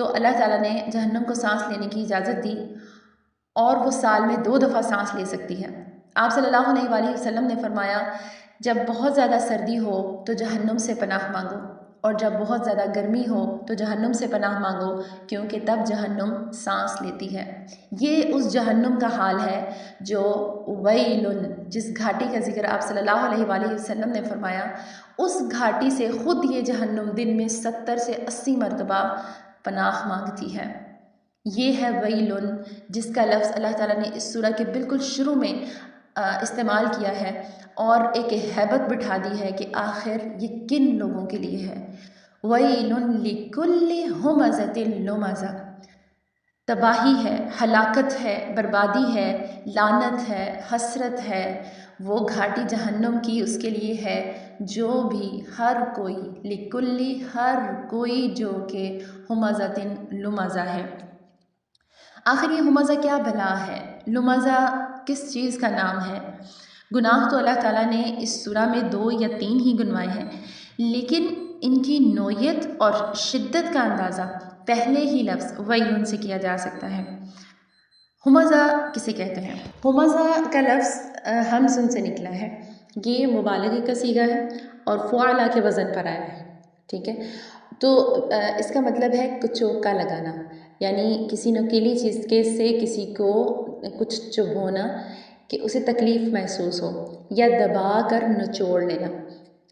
تو اللہ تعالیٰ نے جہنم کو سانس لینے کی اجازت دی اور وہ سال میں 2 دفعہ سانس لے سکتی ہے۔ آپ صلی اللہ علیہ وآلہ وسلم نے فرمایا جب بہت زیادہ سردی ہو تو جہنم سے پناہ مانگو، اور جب بہت زیادہ گرمی ہو تو جہنم سے پناہ مانگو، کیونکہ تب جہنم سانس لیتی ہے۔ یہ اس جہنم کا حال ہے جو ویل، جس گھاٹی کا ذکر آپ صلی اللہ علیہ وآلہ وسلم نے فرمایا، اس گھاٹی سے خود یہ جہنم دن میں 70 سے 80 مرتبہ پناہ مانگتی ہے۔ یہ ہے ویل، جس کا لفظ اللہ تعالیٰ نے اس سورہ کے بالکل شروع میں استعمال کیا ہے، اور ایک ہیبت بٹھا دی ہے کہ آخر یہ کن لوگوں کے لیے ہے۔ ویل لکل ہمزۃ لمزہ، تباہی ہے، ہلاکت ہے، بربادی ہے، لعنت ہے، حسرت ہے وہ گھاٹی جہنم کی اس کے لیے ہے جو بھی ہر کوئی، لکل ہر کوئی جو کہ ہمزۃ لمزہ ہے۔ آخر یہ ہمزہ کیا بلا ہے؟ لمزہ کس چیز کا نام ہے؟ گناہ تو اللہ تعالیٰ نے اس سورہ میں 2 یا 3 ہی گنوائے ہیں، لیکن ان کی نوعیت اور شدت کا اندازہ پہلے ہی لفظ ویل سے کیا جا سکتا ہے۔ ہمزہ کسے کہتے ہیں؟ ہمزہ کا لفظ ہمزن سے نکلا ہے، یہ مبالغے کا صیغہ ہے اور فعلہ کے وزن پر آیا ہے، ٹھیک ہے؟ تو اس کا مطلب ہے کچوکا لگانا، یعنی کسی نوکیلی چیز کے سے کسی کو کچھ چبھونا کہ اسے تکلیف محسوس ہو، یا دبا کر نچوڑ لینا،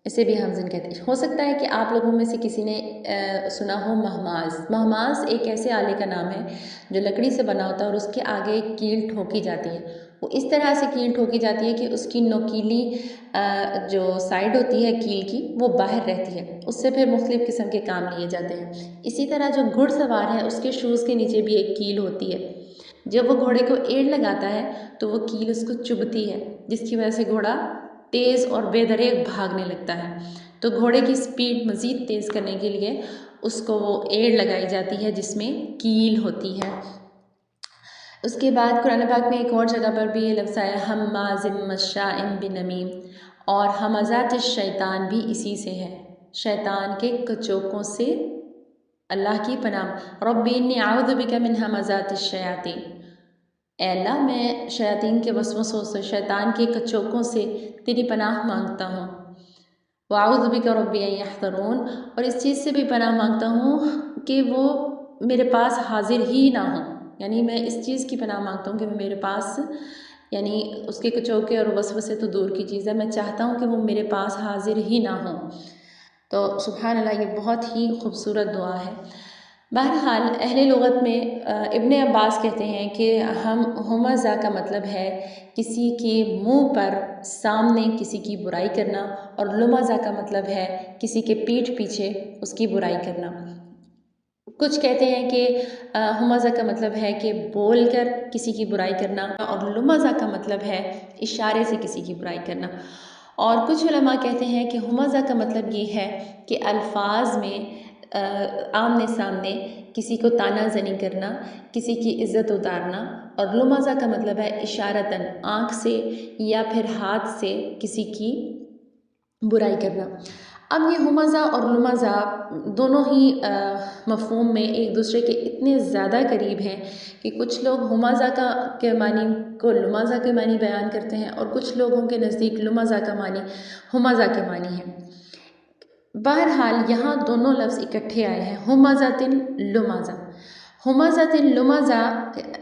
اسے بھی ہمزن کہتے ہیں۔ ہو سکتا ہے کہ آپ لوگوں میں سے کسی نے سنا ہو مہماز۔ مہماز ایک ایسے آلے کا نام ہے جو لکڑی سے بنا ہوتا ہے اور اس کے آگے ایک کیل ٹھوکی جاتی ہے۔ وہ اس طرح سے کیل ٹھوکی جاتی ہے کہ اس کی نوکیلی جو سائڈ ہوتی ہے کیل کی وہ باہر رہتی ہے، اس سے پھر مختلف قسم کے کام لیے جاتے ہیں۔ اسی طرح جو گھڑ سوار ہے اس کے شوز کے نیچے بھی ایک کیل ہوتی ہے، جب وہ گھوڑے کو ایڑ لگاتا ہے تو وہ کیل اس کو چبھتی ہے، جس کی وجہ سے گھوڑا تیز اور بے دریغ بھاگنے لگتا ہے۔ تو گھوڑے کی سپیڈ مزید تیز کرنے کے لیے اس کو وہ ایڑ لگائی جاتی ہے جس میں کیل ہوتی ہے۔ اس کے بعد قرآن پاک میں ایک اور جگہ پر بھی یہ لفظ آیا ہمازٍ مشاء بنمیم، اور ہمزات الشیطان بھی اسی سے ہے، شیطان کے کچوکوں سے اللہ کی پناہ۔ رب انی اعوذ بک من ہمزات الشیاطین، اے اللہ میں شیاطین کے وسوسوں سے، شیطان کے کچوکوں سے تیری پناہ مانگتا ہوں۔ وَأَعُوذُ بِكَ رَبِّ أَن يَحْضُرُونَ، اور اس چیز سے بھی پناہ مانگتا ہوں کہ وہ میرے پاس حاضر ہی نہ ہوں، یعنی میں اس چیز کی پناہ مانگتا ہوں کہ وہ میرے پاس، یعنی اس کے کچوکے اور وسوسے تو دور کی چیز ہے، میں چاہتا ہوں کہ وہ میرے پاس حاضر ہی نہ ہوں۔ تو سبحان اللہ، یہ بہت ہی خوبصورت دعا ہے۔ بہرحال اہل لغت میں ابن عباس کہتے ہیں کہ ہمزہ کا مطلب ہے کسی کے منہ پر سامنے کسی کی برائی کرنا، اور لمزہ کا مطلب ہے کسی کے پیٹھ پیچھے اس کی برائی کرنا۔ کچھ کہتے ہیں کہ ہمزہ کا مطلب ہے کہ بول کر کسی کی برائی کرنا، اور لمزہ کا مطلب ہے اشارے سے کسی کی برائی کرنا۔ اور کچھ علماء کہتے ہیں کہ ہمزہ کا مطلب یہ ہے کہ الفاظ میں آمنے سامنے کسی کو طعنہ زنی کرنا، کسی کی عزت اتارنا، اور لمزہ کا مطلب ہے اشارتاً آنکھ سے یا پھر ہاتھ سے کسی کی برائی کرنا۔ اب یہ ہمزہ اور لمزہ دونوں ہی مفہوم میں ایک دوسرے کے اتنے زیادہ قریب ہیں کہ کچھ لوگ ہمزہ کے معنی کو لمزہ کے معنی بیان کرتے ہیں، اور کچھ لوگوں کے نزدیک لمزہ کا معنی ہمزہ کے معنی ہے۔ بہرحال یہاں دونوں لفظ اکٹھے آئے ہیں، ہمزۃ لمزہ۔ ہمزۃ لمزہ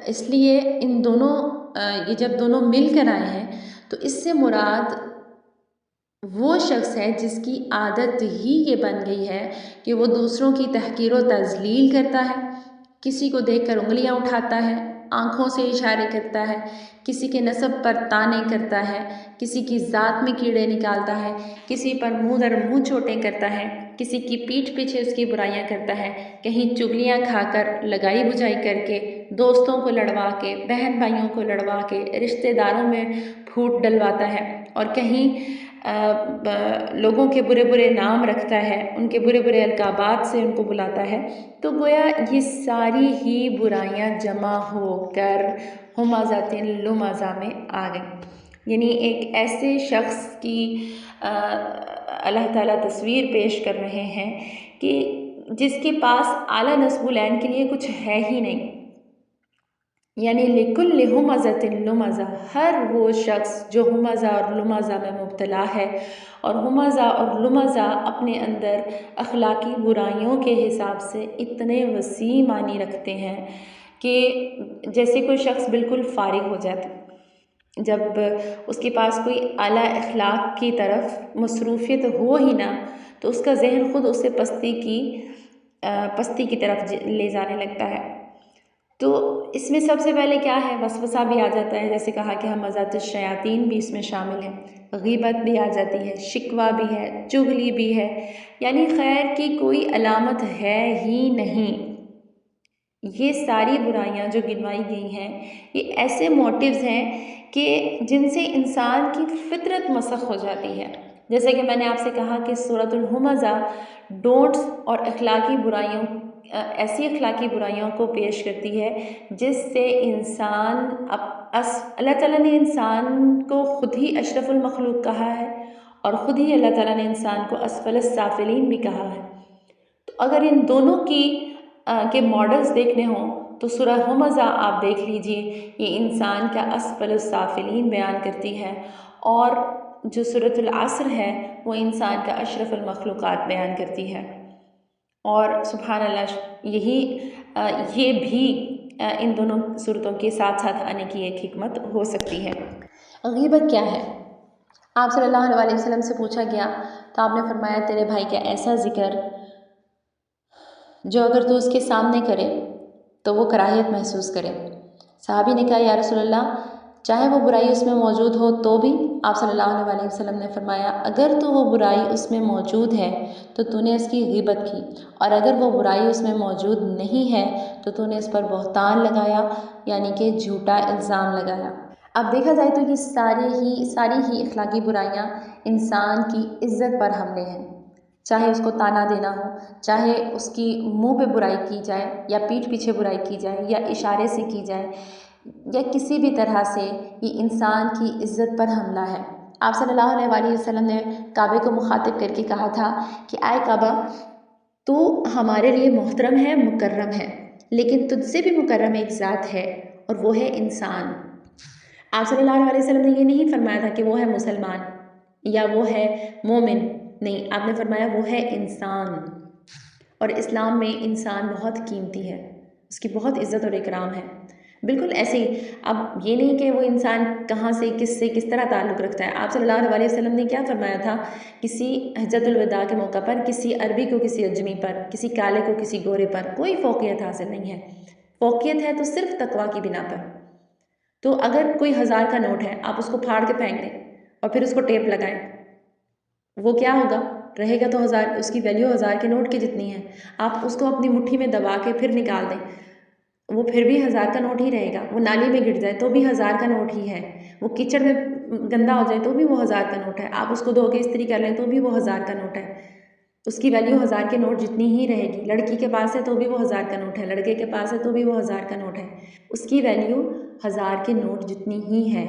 اس لیے ان دونوں یہ جب دونوں مل کر آئے ہیں تو اس سے مراد وہ شخص ہے جس کی عادت ہی یہ بن گئی ہے کہ وہ دوسروں کی تحقیر و تذلیل کرتا ہے، کسی کو دیکھ کر انگلیاں اٹھاتا ہے، آنکھوں سے اشارے کرتا ہے، کسی کے نسب پر طعنے کرتا ہے، کسی کی ذات میں کیڑے نکالتا ہے، کسی پر منہ در منہ چوٹیں کرتا ہے، کسی کی پیٹھ پیچھے اس کی برائیاں کرتا ہے، کہیں چگلیاں کھا کر، لگائی بجھائی کر کے، دوستوں کو لڑوا کے، بہن بھائیوں کو لڑوا کے، رشتہ داروں میں پھوٹ ڈلواتا ہے، اور کہیں لوگوں کے برے برے نام رکھتا ہے، ان کے برے برے القابات سے ان کو بلاتا ہے۔ تو گویا یہ ساری ہی برائیاں جمع ہو کر ہمزۃ لمزہ میں آ گئیں، یعنی ایک ایسے شخص کی اللہ تعالیٰ تصویر پیش کر رہے ہیں کہ جس کے پاس اعلیٰ نسب العین کے لیے کچھ ہے ہی نہیں، یعنی لکل ہمزۃ لمزہ، ہر وہ شخص جو ہمزہ اور لمزہ میں مبتلا ہے، اور ہمزہ اور لمزہ اپنے اندر اخلاقی برائیوں کے حساب سے اتنے وسیع معنی رکھتے ہیں کہ جیسے کوئی شخص بالکل فارغ ہو جاتا ہے، جب اس کے پاس کوئی اعلیٰ اخلاق کی طرف مصروفیت ہو ہی نہ تو اس کا ذہن خود اسے پستی کی طرف لے جانے لگتا ہے۔ تو اس میں سب سے پہلے کیا ہے، وسوسہ بھی آ جاتا ہے، جیسے کہا کہ ہمزات الشیاطین بھی اس میں شامل ہے، غیبت بھی آ جاتی ہے، شکوہ بھی ہے، چغلی بھی ہے، یعنی خیر کی کوئی علامت ہے ہی نہیں۔ یہ ساری برائیاں جو گنوائی گئی ہیں یہ ایسے موٹیوز ہیں کہ جن سے انسان کی فطرت مسخ ہو جاتی ہے۔ جیسے کہ میں نے آپ سے کہا کہ سورۃ الہمزہ ڈونٹس اور ایسی اخلاقی برائیوں کو پیش کرتی ہے جس سے اللہ تعالیٰ نے انسان کو خود ہی اشرف المخلوق کہا ہے، اور خود ہی اللہ تعالیٰ نے انسان کو اسفل السافلین بھی کہا ہے۔ تو اگر ان دونوں کے ماڈلز دیکھنے ہوں تو سورہ ہمزہ آپ دیکھ لیجئے، یہ انسان کا اسفل السافلین بیان کرتی ہے، اور جو سورۃ العصر ہے وہ انسان کا اشرف المخلوقات بیان کرتی ہے۔ اور سبحان اللہ، یہ بھی ان دونوں صورتوں کے ساتھ ساتھ آنے کی ایک حکمت ہو سکتی ہے۔ غیبت کیا ہے؟ آپ صلی اللہ علیہ وسلم سے پوچھا گیا تو آپ نے فرمایا تیرے بھائی کا ایسا ذکر جو اگر تو اس کے سامنے کرے تو وہ کراہیت محسوس کرے۔ صحابی نے کہا یا رسول اللہ چاہے وہ برائی اس میں موجود ہو تو بھی؟ آپ صلی اللہ علیہ وسلم نے فرمایا اگر تو وہ برائی اس میں موجود ہے تو نے اس کی غیبت کی، اور اگر وہ برائی اس میں موجود نہیں ہے تو نے اس پر بہتان لگایا، یعنی کہ جھوٹا الزام لگایا۔ اب دیکھا جائے تو یہ ساری ہی اخلاقی برائیاں انسان کی عزت پر حملے ہیں، چاہے اس کو تانا دینا ہو، چاہے اس کی منہ پہ برائی کی جائے یا پیٹھ پیچھے برائی کی جائے یا اشارے سے کی جائے یا کسی بھی طرح سے، یہ انسان کی عزت پر حملہ ہے۔ آپ صلی اللہ علیہ وسلم نے کعبے کو مخاطب کر کے کہا تھا کہ اے کعبہ تو ہمارے لیے محترم ہے، مکرم ہے، لیکن تجھ سے بھی مکرم ایک ذات ہے اور وہ ہے انسان۔ آپ صلی اللہ علیہ وسلم نے یہ نہیں فرمایا تھا کہ وہ ہے مسلمان یا وہ ہے مومن، نہیں، آپ نے فرمایا وہ ہے انسان، اور اسلام میں انسان بہت قیمتی ہے، اس کی بہت عزت اور اکرام ہے۔ بالکل ایسے ہی اب یہ نہیں کہ وہ انسان کہاں سے کس طرح تعلق رکھتا ہے۔ آپ صلی اللہ علیہ وسلم نے کیا فرمایا تھا، کسی حجۃ الوداع کے موقع پر کسی عربی کو کسی اجمی پر، کسی کالے کو کسی گورے پر کوئی فوقیت حاصل نہیں ہے، فوقیت ہے تو صرف تقویٰ کی بنا پر۔ تو اگر کوئی 1000 کا نوٹ ہے، آپ اس کو پھاڑ کے پھینک دیں اور پھر اس کو ٹیپ لگائیں، وہ کیا ہوگا؟ رہے گا تو 1000، اس کی ویلیو 1000 کے نوٹ کی جتنی ہے۔ آپ اس کو اپنی مٹھی میں دبا کے پھر نکال دیں، وہ پھر بھی 1000 کا نوٹ ہی رہے گا۔ وہ نالی میں گر جائے تو بھی 1000 کا نوٹ ہی ہے، وہ کیچڑ میں گندا ہو جائے تو بھی وہ 1000 کا نوٹ ہے، آپ اس کو دھو کے استری کر لیں تو بھی وہ 1000 کا نوٹ ہے، اس کی ویلیو 1000 کے نوٹ جتنی ہی رہے گی۔ لڑکی کے پاس ہے تو بھی وہ 1000 کا نوٹ ہے، لڑکے کے پاس ہے تو بھی وہ 1000 کا نوٹ ہے، اس کی ویلیو 1000 کے نوٹ جتنی ہی ہے۔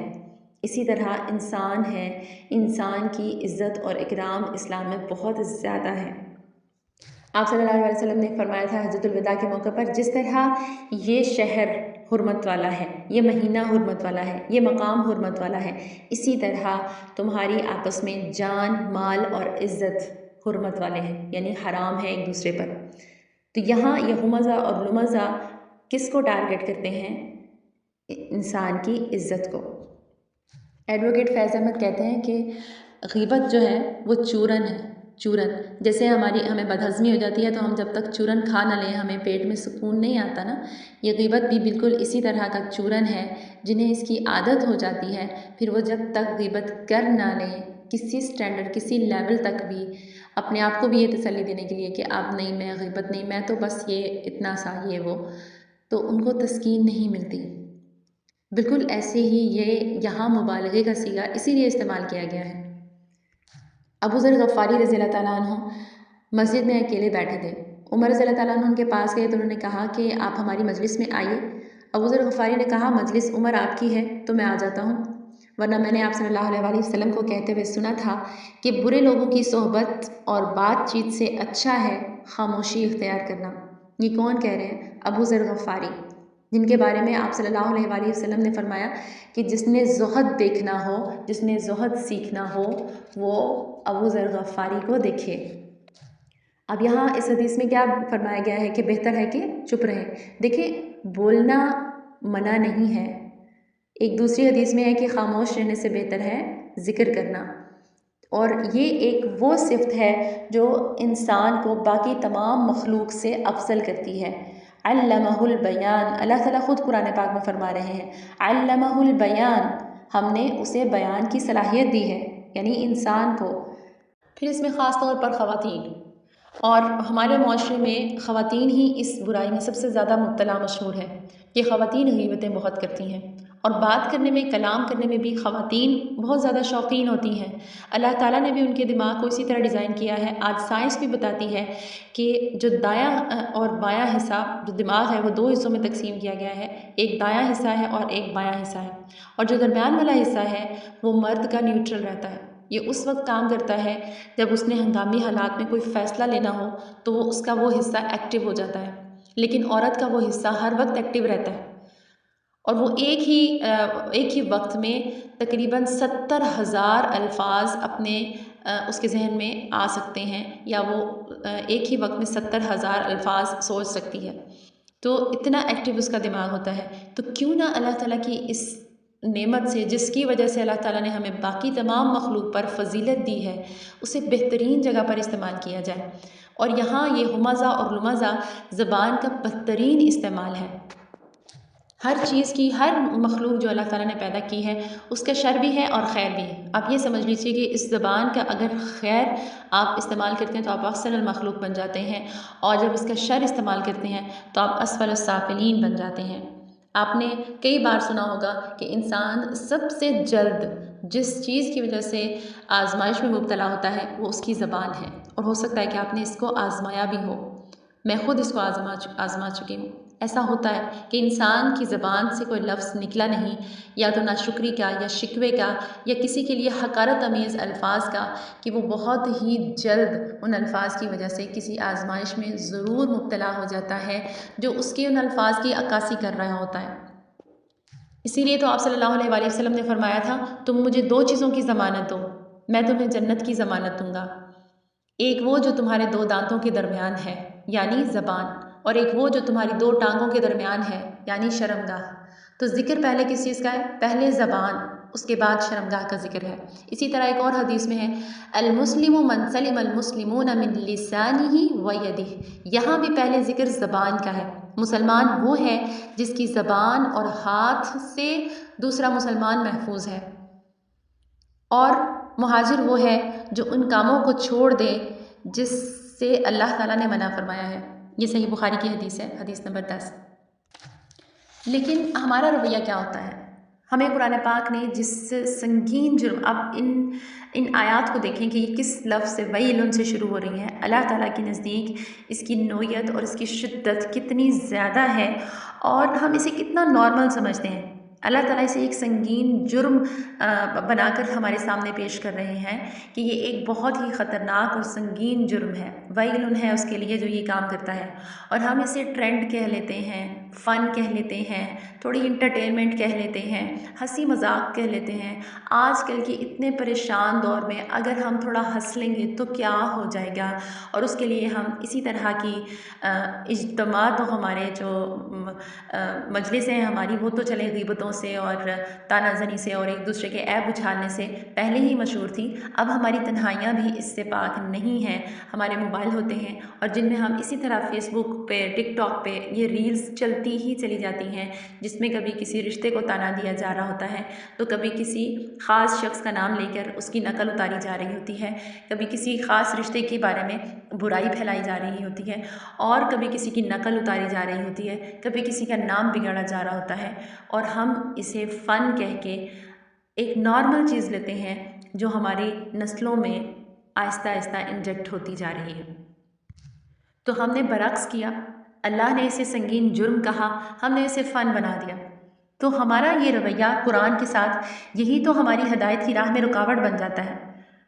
اسی طرح انسان ہے، انسان کی عزت اور اکرام اسلام میں بہت زیادہ ہے۔ آپ صلی اللہ علیہ وسلم نے فرمایا تھا حجۃ الوداع کے موقع پر جس طرح یہ شہر حرمت والا ہے، یہ مہینہ حرمت والا ہے، یہ مقام حرمت والا ہے، اسی طرح تمہاری آپس میں جان، مال اور عزت حرمت والے ہیں، یعنی حرام ہے ایک دوسرے پر۔ تو یہاں یہ ہمزہ اور لمزہ کس کو ٹارگٹ کرتے ہیں؟ انسان کی عزت کو۔ ایڈوکیٹ فیض احمد کہتے ہیں کہ غیبت جو ہے وہ چورن ہے، چورن، جیسے ہمیں بدہضمی ہو جاتی ہے تو ہم جب تک چورن کھا نہ لیں ہمیں پیٹ میں سکون نہیں آتا نا، یہ غیبت بھی بالکل اسی طرح کا چورن ہے۔ جنہیں اس کی عادت ہو جاتی ہے پھر وہ جب تک غیبت کر نہ لیں، کسی سٹینڈرڈ، کسی لیول تک بھی اپنے آپ کو بھی یہ تسلی دینے کے لیے کہ اب نہیں، میں غیبت نہیں، میں تو بس یہ اتنا سا یہ وہ، تو ان کو تسکین نہیں ملتی۔ بالکل ایسے ہی یہ یہاں مبالغے کا صیغہ اسی لیے استعمال کیا گیا ہے۔ ابو ذر غفاری رضی اللہ تعالیٰ عنہ مسجد میں اکیلے بیٹھے تھے، عمر رضی اللہ تعالیٰ عنہ ان کے پاس گئے تو انہوں نے کہا کہ آپ ہماری مجلس میں آئیے۔ ابو ذر غفاری نے کہا مجلس عمر آپ کی ہے تو میں آ جاتا ہوں۔ ورنہ میں نے آپ صلی اللہ علیہ وسلم کو کہتے ہوئے سنا تھا کہ برے لوگوں کی صحبت اور بات چیت سے اچھا ہے خاموشی اختیار کرنا۔ یہ کون کہہ رہے ہیں؟ ابو ذر غفاری، جن کے بارے میں آپ صلی اللہ علیہ وسلم نے فرمایا کہ جس نے زہد دیکھنا ہو، جس نے زہد سیکھنا ہو، وہ ابو ذر غفاری کو دیکھے۔ اب یہاں اس حدیث میں کیا فرمایا گیا ہے کہ بہتر ہے کہ چپ رہیں۔ دیکھیں، بولنا منع نہیں ہے۔ ایک دوسری حدیث میں ہے کہ خاموش رہنے سے بہتر ہے ذکر کرنا، اور یہ ایک وہ صفت ہے جو انسان کو باقی تمام مخلوق سے افضل کرتی ہے۔ علمہ البیان، اللہ تعالیٰ خود قرآن پاک میں فرما رہے ہیں، علمہ البیان، ہم نے اسے بیان کی صلاحیت دی ہے، یعنی انسان کو۔ پھر اس میں خاص طور پر خواتین، اور ہمارے معاشرے میں خواتین ہی اس برائی میں سب سے زیادہ مبتلا مشہور ہے کہ خواتین غیبتیں بہت کرتی ہیں، اور بات کرنے میں، کلام کرنے میں بھی خواتین بہت زیادہ شوقین ہوتی ہیں۔ اللہ تعالیٰ نے بھی ان کے دماغ کو اسی طرح ڈیزائن کیا ہے۔ آج سائنس بھی بتاتی ہے کہ جو دایاں اور بایاں حصہ جو دماغ ہے وہ دو حصوں میں تقسیم کیا گیا ہے، ایک دایاں حصہ ہے اور ایک بایاں حصہ ہے، اور جو درمیان والا حصہ ہے وہ مرد کا نیوٹرل رہتا ہے۔ یہ اس وقت کام کرتا ہے جب اس نے ہنگامی حالات میں کوئی فیصلہ لینا ہو تو اس کا وہ حصہ ایکٹیو ہو جاتا ہے، لیکن عورت کا وہ حصہ ہر وقت ایکٹیو رہتا ہے، اور وہ ایک ہی وقت میں تقریباً 70,000 الفاظ اپنے اس کے ذہن میں آ سکتے ہیں، یا وہ ایک ہی وقت میں 70,000 الفاظ سوچ سکتی ہے۔ تو اتنا ایکٹیو اس کا دماغ ہوتا ہے۔ تو کیوں نہ اللہ تعالیٰ کی اس نعمت سے، جس کی وجہ سے اللہ تعالیٰ نے ہمیں باقی تمام مخلوق پر فضیلت دی ہے، اسے بہترین جگہ پر استعمال کیا جائے۔ اور یہاں یہ ہمزہ اور لمزہ زبان کا بہترین استعمال ہے۔ ہر چیز کی، ہر مخلوق جو اللہ تعالیٰ نے پیدا کی ہے اس کا شر بھی ہے اور خیر بھی ہے۔ آپ یہ سمجھ لیجیے کہ اس زبان کا اگر خیر آپ استعمال کرتے ہیں تو آپ احسن المخلوق بن جاتے ہیں، اور جب اس کا شر استعمال کرتے ہیں تو آپ اسفل السافلین بن جاتے ہیں۔ آپ نے کئی بار سنا ہوگا کہ انسان سب سے جلد جس چیز کی وجہ سے آزمائش میں مبتلا ہوتا ہے وہ اس کی زبان ہے، اور ہو سکتا ہے کہ آپ نے اس کو آزمایا بھی ہو۔ میں خود اس کو آزما چکی ہوں۔ ایسا ہوتا ہے کہ انسان کی زبان سے کوئی لفظ نکلا نہیں، یا تو ناشکری کا، یا شکوے کا، یا کسی کے لیے حقارت آمیز الفاظ کا، کہ وہ بہت ہی جلد ان الفاظ کی وجہ سے کسی آزمائش میں ضرور مبتلا ہو جاتا ہے جو اس کے ان الفاظ کی عکاسی کر رہا ہوتا ہے۔ اسی لیے تو آپ صلی اللہ علیہ وآلہ وسلم نے فرمایا تھا، تم مجھے دو چیزوں کی ضمانت دو، میں تمہیں جنت کی ضمانت دوں گا۔ ایک وہ جو تمہارے دو دانتوں کے درمیان ہے، یعنی زبان، اور ایک وہ جو تمہاری دو ٹانگوں کے درمیان ہے، یعنی شرمگاہ۔ تو ذکر پہلے کس چیز کا ہے؟ پہلے زبان، اس کے بعد شرمگاہ کا ذکر ہے۔ اسی طرح ایک اور حدیث میں ہے، المسلم من سلم المسلمون من لسانہ و یدہ، یہاں بھی پہلے ذکر زبان کا ہے۔ مسلمان وہ ہے جس کی زبان اور ہاتھ سے دوسرا مسلمان محفوظ ہے، اور مہاجر وہ ہے جو ان کاموں کو چھوڑ دے جس سے اللہ تعالیٰ نے منع فرمایا ہے۔ یہ صحیح بخاری کی حدیث ہے، حدیث نمبر 10۔ لیکن ہمارا رویہ کیا ہوتا ہے؟ ہمیں قرآن پاک نے جس سنگین جرم، اب ان آیات کو دیکھیں کہ یہ کس لفظ سے، ویل سے شروع ہو رہی ہیں۔ اللہ تعالیٰ کے نزدیک اس کی نوعیت اور اس کی شدت کتنی زیادہ ہے، اور ہم اسے کتنا نارمل سمجھتے ہیں۔ اللہ تعالیٰ اسے ایک سنگین جرم بنا کر ہمارے سامنے پیش کر رہے ہیں کہ یہ ایک بہت ہی خطرناک اور سنگین جرم ہے، ویل ہے اس کے لیے جو یہ کام کرتا ہے۔ اور ہم اسے ٹرینڈ کہہ لیتے ہیں، فن کہہ لیتے ہیں، تھوڑی انٹرٹینمنٹ کہہ لیتے ہیں، ہنسی مذاق کہہ لیتے ہیں۔ آج کل کے اتنے پریشان دور میں اگر ہم تھوڑا ہنس لیں گے تو کیا ہو جائے گا، اور اس کے لیے ہم اسی طرح کی اجتماع، تو ہمارے جو مجلس ہیں ہماری، وہ تو چلے غیبتوں سے اور تانا زنی سے اور ایک دوسرے کے عیب اچھالنے سے پہلے ہی مشہور تھی۔ اب ہماری تنہائیاں بھی اس سے پاک نہیں ہیں۔ ہمارے موبائل ہوتے ہیں، اور جن میں ہم اسی طرح فیس بک پہ، ٹک ٹاک پہ یہ ریلز چلتی ہی چلی جاتی ہیں، جس میں کبھی کسی رشتے کو تانا دیا جا رہا ہوتا ہے، تو کبھی کسی خاص شخص کا نام لے کر اس کی نقل اتاری جا رہی ہوتی ہے، کبھی کسی خاص رشتے کے بارے میں برائی پھیلائی جا رہی ہوتی ہے، اور کبھی کسی کی نقل اتاری جا رہی ہوتی ہے، کبھی کسی کا نام بگاڑا جا رہا ہوتا ہے، اور ہم اسے فن کہہ کے ایک نارمل چیز لیتے ہیں جو ہماری نسلوں میں آہستہ آہستہ انجیکٹ ہوتی جا رہی ہے۔ تو ہم نے برعکس کیا، اللہ نے اسے سنگین جرم کہا، ہم نے اسے فن بنا دیا۔ تو ہمارا یہ رویہ قرآن کے ساتھ یہی تو ہماری ہدایت کی راہ میں رکاوٹ بن جاتا ہے،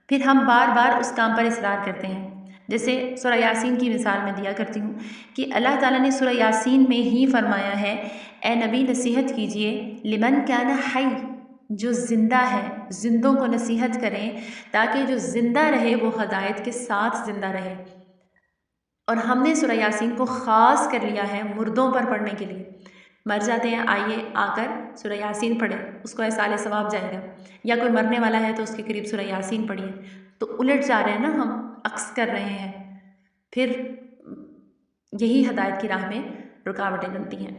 پھر ہم بار بار اس کام پر اصرار کرتے ہیں۔ جیسے سورہ یاسین کی مثال میں دیا کرتی ہوں کہ اللہ تعالیٰ نے سورہ یاسین میں ہی فرمایا ہے، اے نبی نصیحت کیجئے لمن کان حی، جو زندہ ہے، زندوں کو نصیحت کریں تاکہ جو زندہ رہے وہ ہدایت کے ساتھ زندہ رہے۔ اور ہم نے سورہ یاسین کو خاص کر لیا ہے مردوں پر پڑھنے کے لیے۔ مر جاتے ہیں، آئیے آ کر سورہ یاسین پڑھیں، اس کو احصال ثواب جائے گا، یا کوئی مرنے والا ہے تو اس کے قریب سورہ یاسین پڑھیے۔ تو الٹ جا رہے ہیں نا، ہم عکس کر رہے ہیں، پھر یہی ہدایت کی راہ میں رکاوٹیں بنتی ہیں۔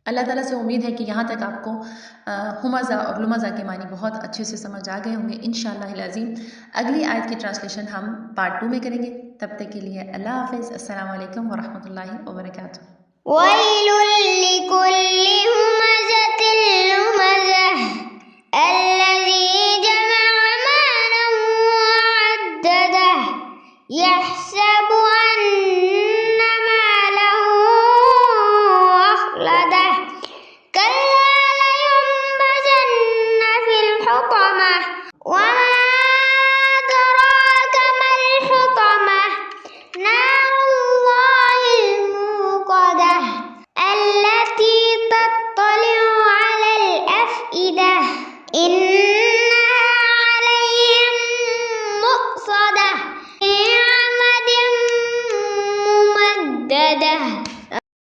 اللہ تعالیٰ سے امید ہے کہ یہاں تک آپ کو ہمزہ اور لمزہ کے معنی بہت اچھے سے سمجھ آ گئے ہوں گے انشاءاللہ العظیم۔ اگلی آیت کی ٹرانسلیشن ہم پارٹ 2 میں کریں گے، تب تک کے لیے اللہ حافظ، السلام علیکم ورحمۃ اللہ وبرکاتہ۔